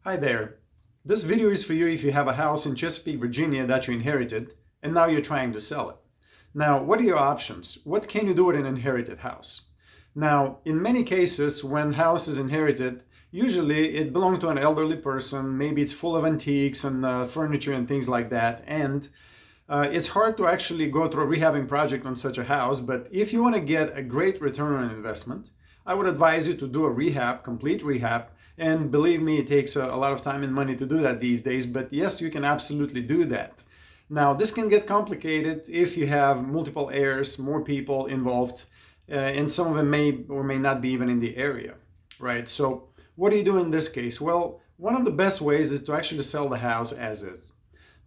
Hi there. This video is for you if you have a house in Chesapeake, Virginia that you inherited and now you're trying to sell it. Now, what are your options? What can you do with an inherited house? Now, in many cases, when house is inherited, usually it belonged to an elderly person. Maybe it's full of antiques and furniture and things like that. And it's hard to actually go through a rehabbing project on such a house. But if you want to get a great return on investment, I would advise you to do a rehab, complete rehab. And believe me, it takes a lot of time and money to do that these days, but yes, you can absolutely do that. Now, this can get complicated if you have multiple heirs, more people involved, and some of them may or may not be even in the area, right? So what do you do in this case? Well, one of the best ways is to actually sell the house as is.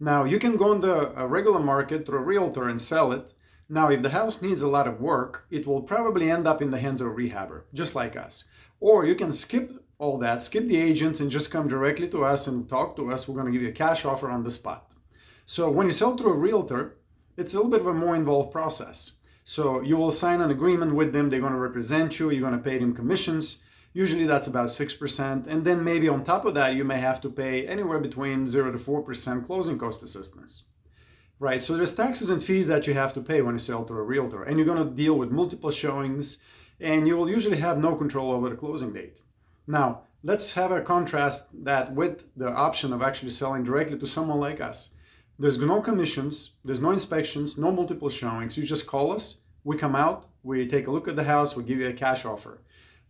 Now, you can go on the regular market through a realtor and sell it. Now, if the house needs a lot of work, it will probably end up in the hands of a rehabber, just like us. Or you can skip all that, skip the agents and just come directly to us and talk to us. We're going to give you a cash offer on the spot. So when you sell through a realtor, it's a little bit of a more involved process. So you will sign an agreement with them. They're going to represent you. You're going to pay them commissions. Usually that's about 6%. And then maybe on top of that, you may have to pay anywhere between 0 to 4% closing cost assistance. Right, so there's taxes and fees that you have to pay when you sell to a realtor. And you're going to deal with multiple showings. And you will usually have no control over the closing date. Now, let's have a contrast that with the option of actually selling directly to someone like us. There's no commissions, there's no inspections, no multiple showings. You just call us, we come out, we take a look at the house, we give you a cash offer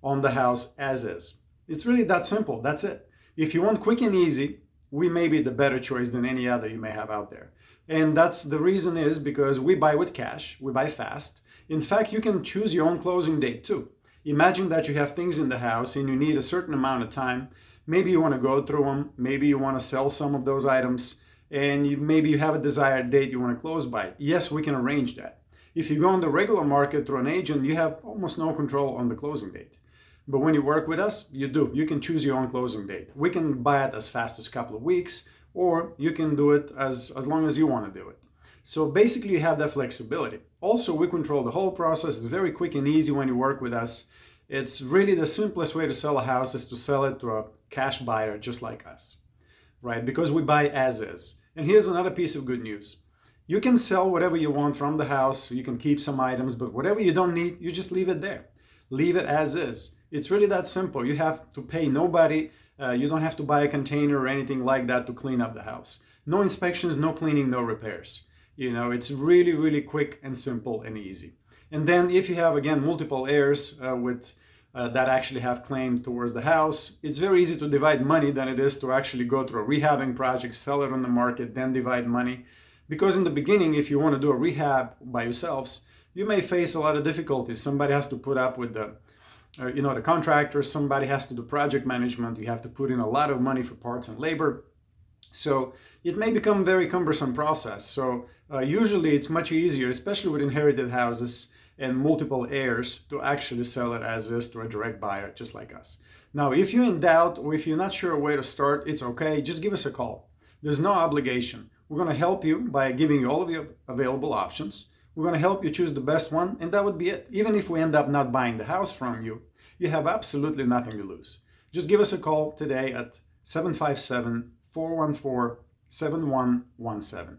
on the house as is. It's really that simple, that's it. If you want quick and easy, we may be the better choice than any other you may have out there. And that's the reason is because we buy with cash, we buy fast. In fact, you can choose your own closing date too. Imagine that you have things in the house and you need a certain amount of time. Maybe you want to go through them. Maybe you want to sell some of those items and maybe you have a desired date you want to close by. Yes, we can arrange that. If you go on the regular market through an agent, you have almost no control on the closing date. But when you work with us, you do. You can choose your own closing date. We can buy it as fast as a couple of weeks, or you can do it as long as you want to do it. So basically you have that flexibility. Also, we control the whole process. It's very quick and easy when you work with us. It's really the simplest way to sell a house is to sell it to a cash buyer just like us, right? Because we buy as is. And here's another piece of good news. You can sell whatever you want from the house. You can keep some items, but whatever you don't need, you just leave it there. Leave it as is. It's really that simple. You have to pay nobody. You don't have to buy a container or anything like that to clean up the house. No inspections, no cleaning, no repairs. You know, it's really, really quick and simple and easy. And then if you have, again, multiple heirs that actually have claim towards the house, it's very easy to divide money than it is to actually go through a rehabbing project, sell it on the market, then divide money. Because in the beginning, if you want to do a rehab by yourselves, you may face a lot of difficulties. Somebody has to put up with the contractor, somebody has to do project management. You have to put in a lot of money for parts and labor. So it may become a very cumbersome process. So usually it's much easier, especially with inherited houses and multiple heirs, to actually sell it as is to a direct buyer just like us. Now, if you're in doubt or if you're not sure where to start, it's okay. Just give us a call. There's no obligation. We're going to help you by giving you all of your available options. We're going to help you choose the best one, and that would be it. Even if we end up not buying the house from you, you have absolutely nothing to lose. Just give us a call today at 757-414-7117.